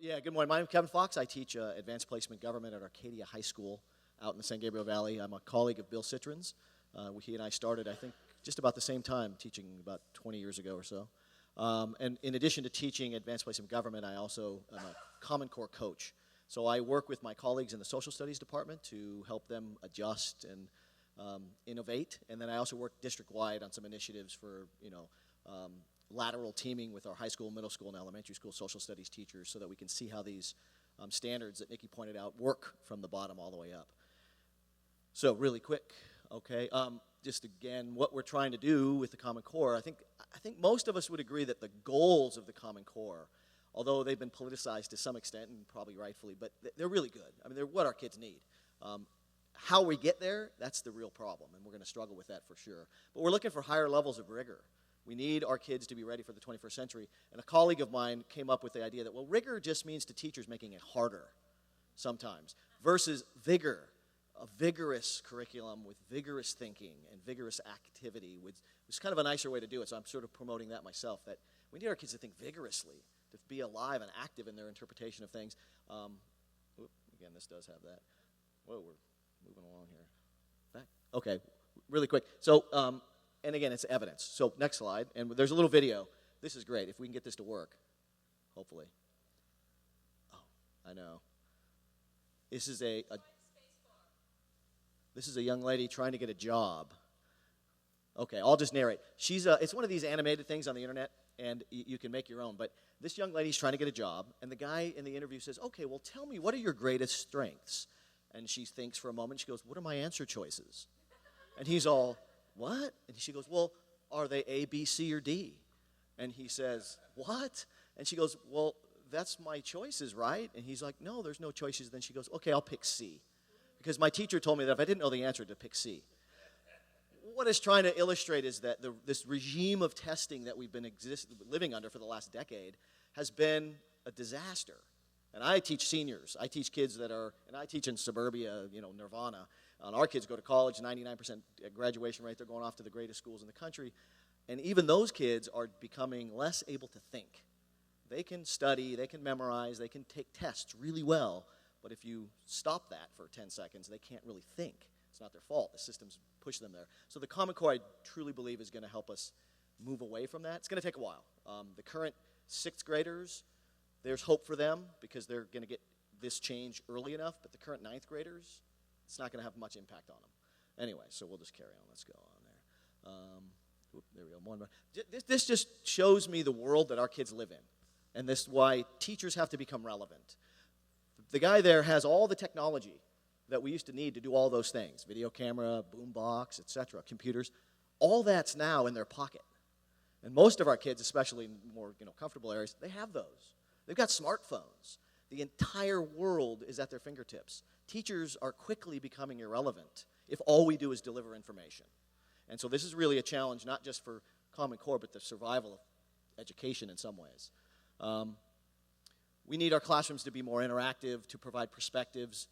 Yeah, good morning. My name is Kevin Fox. I teach advanced placement government at Arcadia High School out in the San Gabriel Valley. I'm a colleague of Bill Citrin's. He and I started, I think, just about the same time, teaching about 20 years ago or so. And in addition to teaching advanced placement government, I also am a Common Core coach. So I work with my colleagues in the social studies department to help them adjust and innovate. And then I also work district-wide on some initiatives for, lateral teaming with our high school, middle school, and elementary school social studies teachers so that we can see how these standards that Nikki pointed out work from the bottom all the way up. So really quick, okay, just again, what we're trying to do with the Common Core, I think most of us would agree that the goals of the Common Core, although they've been politicized to some extent, and probably rightfully, but they're really good. I mean, they're what our kids need. How we get there, that's the real problem, and we're going to struggle with that for sure. But we're looking for higher levels of rigor. We need our kids to be ready for the 21st century. And a colleague of mine came up with the idea that, well, rigor just means to teachers making it harder sometimes, versus vigor, a vigorous curriculum with vigorous thinking and vigorous activity. It's kind of a nicer way to do it, so I'm sort of promoting that myself, that we need our kids to think vigorously, to be alive and active in their interpretation of things. Again, this does have that. Whoa, we're moving along here. Back. Okay, really quick. So, and again, it's evidence. So next slide, and there's a little video. This is great, if we can get this to work, hopefully. Oh, I know. This is a young lady trying to get a job. Okay, I'll just narrate. It's one of these animated things on the internet, and you can make your own. But this young lady's trying to get a job, and the guy in the interview says, okay, well, tell me, what are your greatest strengths? And she thinks for a moment. She goes, what are my answer choices? And he's all, what? And she goes, well, are they A, B, C, or D? And he says, what? And she goes, well, that's my choices, right? And he's like, no, there's no choices. Then she goes, okay, I'll pick C. Because my teacher told me that if I didn't know the answer, to pick C. What it's trying to illustrate is that this regime of testing that we've been living under for the last decade has been a disaster. And I teach seniors. I teach kids and I teach in suburbia, Nirvana. And our kids go to college, 99% graduation rate. They're going off to the greatest schools in the country. And even those kids are becoming less able to think. They can study, they can memorize, they can take tests really well. But if you stop that for 10 seconds, they can't really think. It's not their fault. The systems push them there. So the Common Core, I truly believe, is going to help us move away from that. It's going to take a while. The current 6th graders, there's hope for them because they're going to get this change early enough. But the current 9th graders, it's not going to have much impact on them. Anyway, so we'll just carry on. Let's go on there. There we go. One more. This just shows me the world that our kids live in. And this is why teachers have to become relevant. The guy there has all the technology that we used to need to do all those things. Video camera, boom box, etc., computers. All that's now in their pocket. And most of our kids, especially in more comfortable areas, they have those. They've got smartphones. The entire world is at their fingertips. Teachers are quickly becoming irrelevant if all we do is deliver information. And so this is really a challenge, not just for Common Core, but the survival of education in some ways. We need our classrooms to be more interactive, to provide perspectives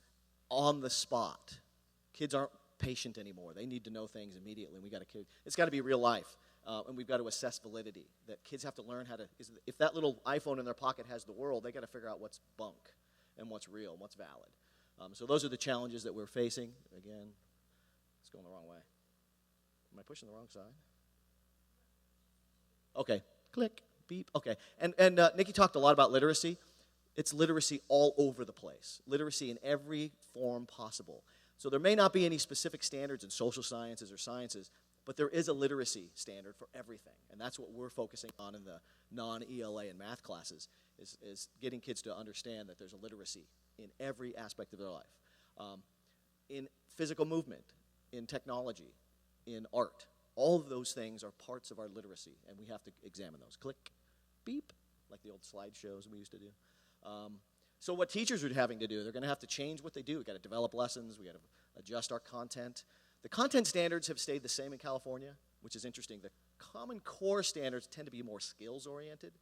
on the spot. Kids aren't patient anymore. They need to know things immediately. It's got to be real life, and we've got to assess validity. That kids have to learn how to. If that little iPhone in their pocket has the world, they got to figure out what's bunk and what's real and what's valid. So those are the challenges that we're facing. Again, it's going the wrong way. Am I pushing the wrong side? Okay, click, beep. Okay, and Nikki talked a lot about literacy. It's literacy all over the place. Literacy in every form possible. So there may not be any specific standards in social sciences or sciences, but there is a literacy standard for everything. And that's what we're focusing on in the non-ELA and math classes, is getting kids to understand that there's a literacy in every aspect of their life. In physical movement, in technology, in art. All of those things are parts of our literacy, and we have to examine those. Click, beep, like the old slideshows we used to do. So what teachers are having to do, they're going to have to change what they do. We've got to develop lessons. We've got to adjust our content. The content standards have stayed the same in California, which is interesting. The Common Core standards tend to be more skills-oriented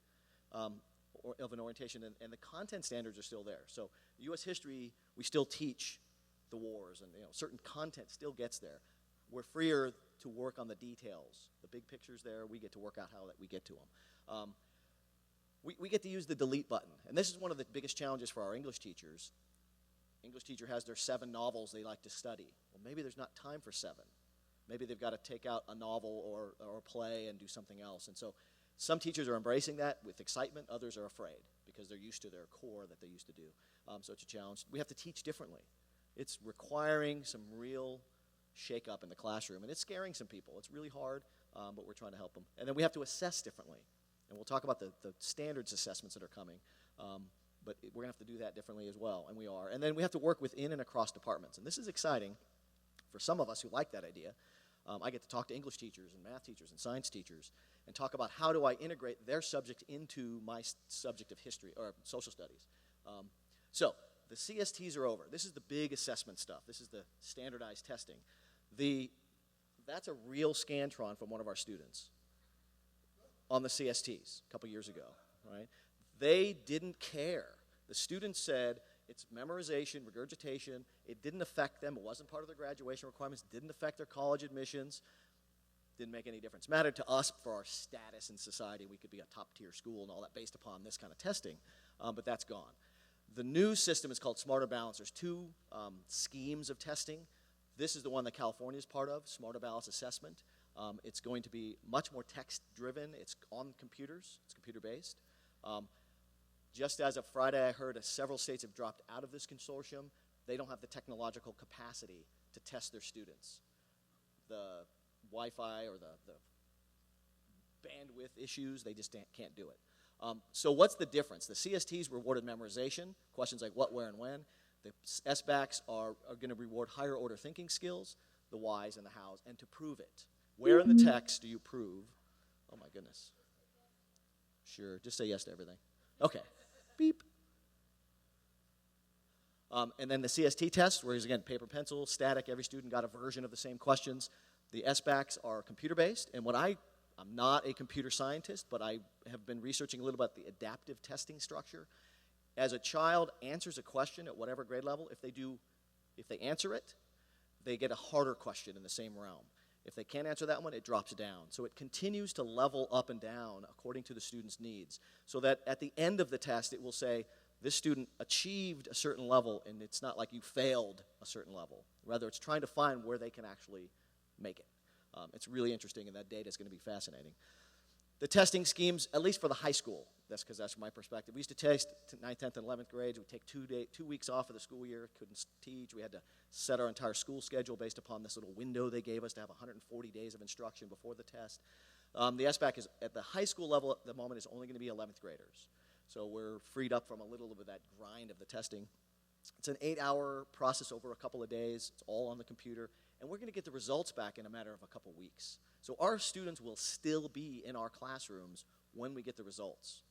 of an orientation, and the content standards are still there. So U.S. history, we still teach the wars, and certain content still gets there. We're freer to work on the details. The big pictures there, we get to work out how that we get to them. We get to use the delete button. And this is one of the biggest challenges for our English teachers. English teacher has their 7 novels they like to study. Well, maybe there's not time for 7. Maybe they've got to take out a novel or a play and do something else. And so some teachers are embracing that with excitement. Others are afraid because they're used to their core that they used to do. So it's a challenge. We have to teach differently. It's requiring some real shake-up in the classroom. And it's scaring some people. It's really hard, but we're trying to help them. And then we have to assess differently. And we'll talk about the standards assessments that are coming. But we're going to have to do that differently as well, and we are. And then we have to work within and across departments. And this is exciting for some of us who like that idea. I get to talk to English teachers and math teachers and science teachers and talk about how do I integrate their subject into my subject of history or social studies. So the CSTs are over. This is the big assessment stuff. This is the standardized testing. That's a real Scantron from one of our students on the CSTs a couple years ago, right? They didn't care. The students said it's memorization, regurgitation. It didn't affect them. It wasn't part of their graduation requirements. It didn't affect their college admissions. Didn't make any difference. It mattered to us for our status in society. We could be a top-tier school and all that based upon this kind of testing, but that's gone. The new system is called Smarter Balance. There's 2 schemes of testing. This is the one that California is part of, Smarter Balance Assessment. It's going to be much more text-driven. It's on computers. It's computer-based. Just as of Friday, I heard several states have dropped out of this consortium. They don't have the technological capacity to test their students. The Wi-Fi or the bandwidth issues, they just can't do it. So what's the difference? The CSTs rewarded memorization, questions like what, where, and when. The SBACs are going to reward higher order thinking skills, the whys and the hows, and to prove it. Where in the text do you prove? Oh my goodness. Sure, just say yes to everything. Okay. Beep. And then the CST test, where again, paper, pencil, static, every student got a version of the same questions. The SBACs are computer-based, and I'm not a computer scientist, but I have been researching a little about the adaptive testing structure. As a child answers a question at whatever grade level, if they answer it, they get a harder question in the same realm. If they can't answer that one, it drops down. So it continues to level up and down according to the student's needs, so that at the end of the test, it will say, this student achieved a certain level, and it's not like you failed a certain level. Rather, it's trying to find where they can actually make it. It's really interesting, and that data is going to be fascinating. The testing schemes, at least for the high school, that's because that's from my perspective. We used to test 9th, 10th, and 11th grades. We'd take 2 weeks off of the school year, couldn't teach. We had to set our entire school schedule based upon this little window they gave us to have 140 days of instruction before the test. The SBAC is, at the high school level at the moment, is only going to be 11th graders. So we're freed up from a little of that grind of the testing. It's an 8-hour process over a couple of days. It's all on the computer. And we're going to get the results back in a matter of a couple weeks. So our students will still be in our classrooms when we get the results.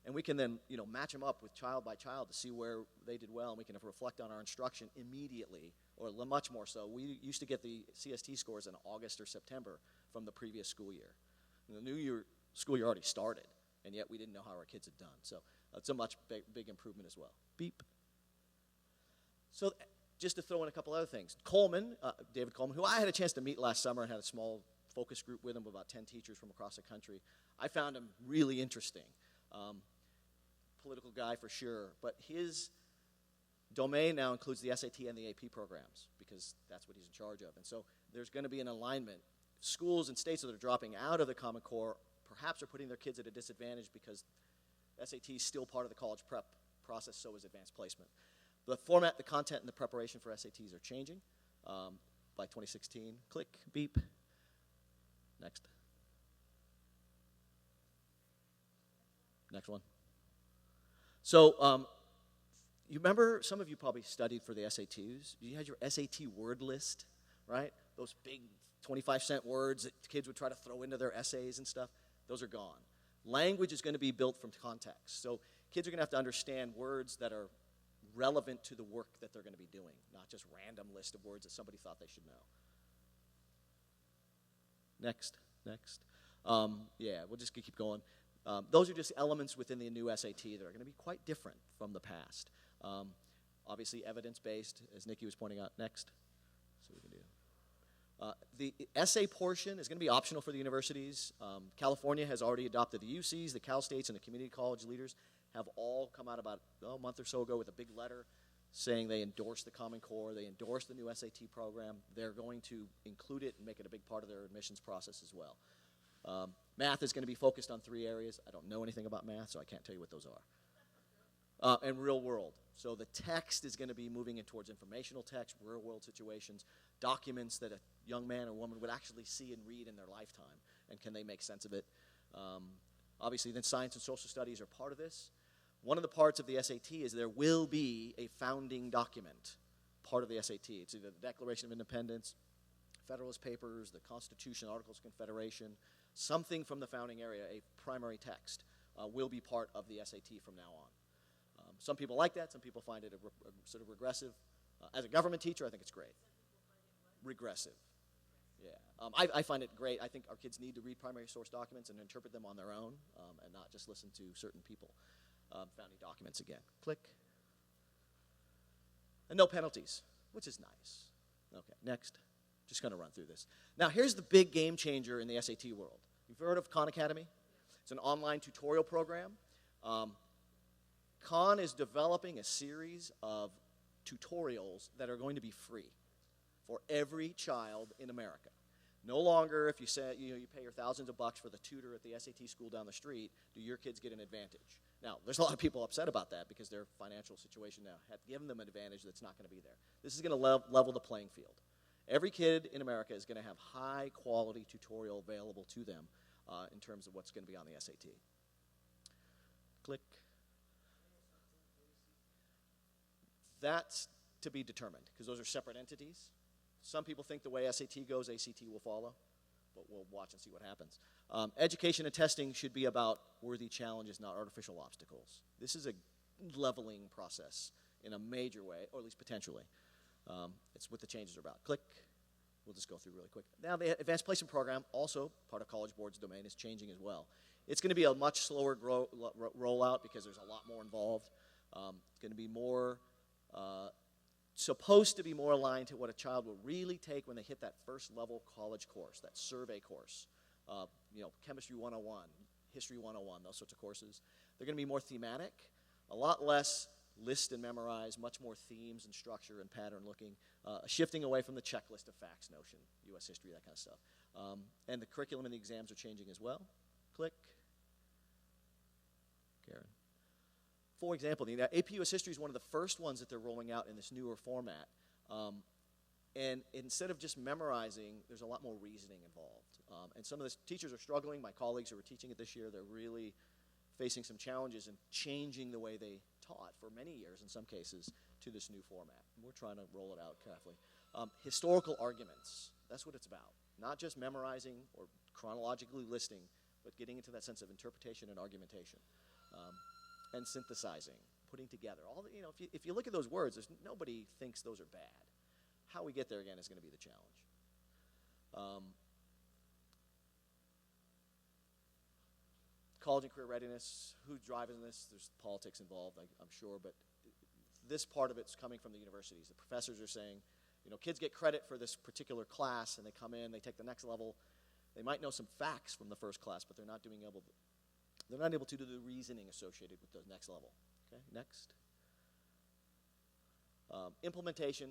And we can then, match them up with child by child to see where they did well, and we can reflect on our instruction immediately, or much more so. We used to get the CST scores in August or September from the previous school year. And the school year already started, and yet we didn't know how our kids had done. So it's a much big improvement as well. Beep. So just to throw in a couple other things. Coleman, David Coleman, who I had a chance to meet last summer and had a small focus group with him, about 10 teachers from across the country. I found him really interesting. Political guy for sure, but his domain now includes the SAT and the AP programs because that's what he's in charge of. And so there's going to be an alignment. Schools and states that are dropping out of the Common Core perhaps are putting their kids at a disadvantage because SAT is still part of the college prep process, so is advanced placement. The format, the content, and the preparation for SATs are changing by 2016. Click, beep. Next. Next one. So you remember, some of you probably studied for the SATs. You had your SAT word list, right? Those big 25-cent words that kids would try to throw into their essays and stuff. Those are gone. Language is going to be built from context. So kids are going to have to understand words that are relevant to the work that they're going to be doing, not just random list of words that somebody thought they should know. Next. Yeah, we'll just keep going. Those are just elements within the new SAT that are going to be quite different from the past. Obviously, evidence-based, as Nikki was pointing out. Next. So we can do. The essay portion is going to be optional for the universities. California has already adopted the UCs, the Cal States, and the community college leaders have all come out about a month or so ago with a big letter saying they endorse the Common Core, they endorse the new SAT program. They're going to include it and make it a big part of their admissions process as well. Math is going to be focused on 3 areas. I don't know anything about math, so I can't tell you what those are. And real world. So the text is going to be moving in towards informational text, real world situations, documents that a young man or woman would actually see and read in their lifetime, and can they make sense of it? Obviously, then science and social studies are part of this. One of the parts of the SAT is there will be a founding document, part of the SAT. It's either the Declaration of Independence, Federalist Papers, the Constitution, Articles of Confederation, something from the founding area, a primary text, will be part of the SAT from now on. Some people like that. Some people find it sort of regressive. As a government teacher, I think it's great. Regressive. Yeah. I find it great. I think our kids need to read primary source documents and interpret them on their own and not just listen to certain people. Founding documents again. Click. And no penalties, which is nice. Okay, next. Just going to run through this. Now, here's the big game changer in the SAT world. You've heard of Khan Academy? It's an online tutorial program. Khan is developing a series of tutorials that are going to be free for every child in America. No longer, if you say you pay your thousands of bucks for the tutor at the SAT school down the street, do your kids get an advantage? Now, there's a lot of people upset about that because their financial situation now has given them an advantage that's not going to be there. This is going to level the playing field. Every kid in America is going to have high-quality tutorial available to them in terms of what's going to be on the SAT. Click. That's to be determined because those are separate entities. Some people think the way SAT goes, ACT will follow, but we'll watch and see what happens. Education and testing should be about worthy challenges, not artificial obstacles. This is a leveling process in a major way, or at least potentially. It's what the changes are about. Click. We'll just go through really quick. Now, the advanced placement program, also part of College Board's domain, is changing as well. It's going to be a much slower rollout because there's a lot more involved. It's going to be more supposed to be more aligned to what a child will really take when they hit that first level college course, that survey course. Chemistry 101, History 101, those sorts of courses. They're going to be more thematic, a lot less list and memorize, much more themes and structure and pattern looking, shifting away from the checklist of facts notion, U.S. history, that kind of stuff. And the curriculum and the exams are changing as well. Click. Karen. For example, the AP US History is one of the first ones that they're rolling out in this newer format. And instead of just memorizing, there's a lot more reasoning involved. And some of the teachers are struggling. My colleagues who are teaching it this year, they're really facing some challenges in changing the way they taught for many years, in some cases, to this new format. And we're trying to roll it out carefully. Historical arguments, that's what it's about. Not just memorizing or chronologically listing, but getting into that sense of interpretation and argumentation. And synthesizing, putting together. If you look at those words, nobody thinks those are bad. How we get there, again, is going to be the challenge. College and career readiness, who's driving this? There's politics involved, I'm sure, but this part of it's coming from the universities. The professors are saying, kids get credit for this particular class, and they come in, they take the next level. They might know some facts from the first class, but they're not able to do the reasoning associated with the next level. Okay, next. Implementation,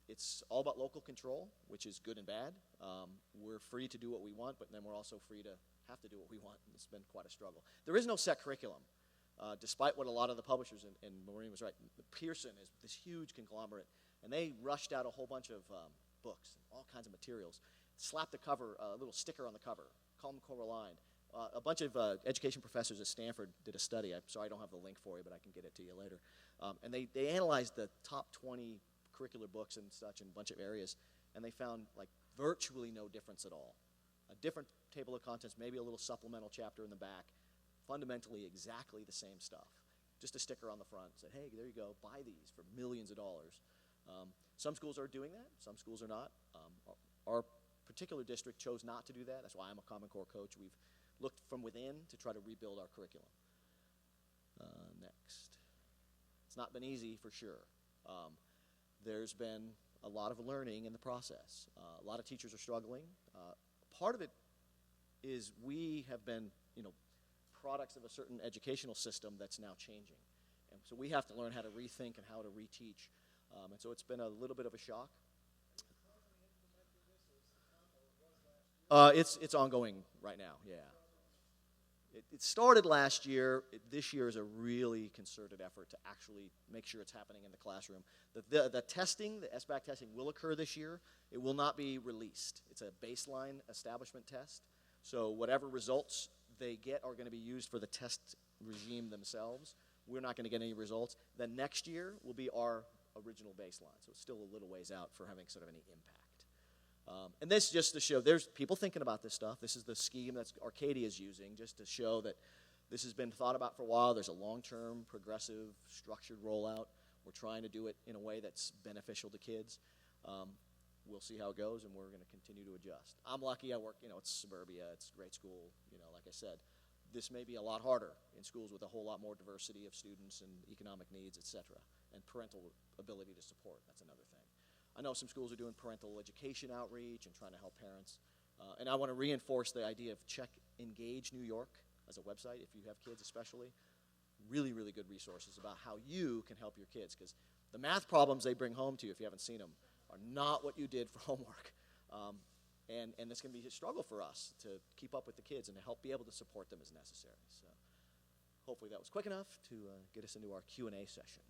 it's all about local control, which is good and bad. We're free to do what we want, but then we're also free to have to do what we want. It's been quite a struggle. There is no set curriculum, despite what a lot of the publishers, and Maureen was right, Pearson is this huge conglomerate, and they rushed out a whole bunch of books, all kinds of materials, slapped the cover, a little sticker on the cover, Common Core aligned. A bunch of education professors at Stanford did a study. I'm sorry I don't have the link for you, but I can get it to you later. And they analyzed the top 20 curricular books and such in a bunch of areas, and they found virtually no difference at all. A different table of contents, maybe a little supplemental chapter in the back, fundamentally exactly the same stuff. Just a sticker on the front said, hey, there you go, buy these for millions of dollars. Some schools are doing that, some schools are not. Our particular district chose not to do that. That's why I'm a Common Core coach. We've looked from within to try to rebuild our curriculum. Next. It's not been easy for sure. There's been a lot of learning in the process. A lot of teachers are struggling. Part of it is we have been, products of a certain educational system that's now changing. And so we have to learn how to rethink and how to reteach. And so it's been a little bit of a shock. It's ongoing right now, yeah. It started last year. This year is a really concerted effort to actually make sure it's happening in the classroom. The testing, the SBAC testing, will occur this year. It will not be released. It's a baseline establishment test. So whatever results they get are going to be used for the test regime themselves. We're not going to get any results. Then next year will be our original baseline. So it's still a little ways out for having sort of any impact. And this just to show there's people thinking about this stuff. This is the scheme that Arcadia is using just to show that this has been thought about for a while. There's a long-term, progressive, structured rollout. We're trying to do it in a way that's beneficial to kids. We'll see how it goes, and we're going to continue to adjust. I'm lucky. I work, it's suburbia. It's a great school. Like I said, this may be a lot harder in schools with a whole lot more diversity of students and economic needs, et cetera, and parental ability to support. That's another thing. I know some schools are doing parental education outreach and trying to help parents. And I want to reinforce the idea of check Engage New York as a website, if you have kids especially. Really, really good resources about how you can help your kids, because the math problems they bring home to you, if you haven't seen them, are not what you did for homework. And it's going to be a struggle for us to keep up with the kids and to help be able to support them as necessary. So hopefully that was quick enough to get us into our Q&A session.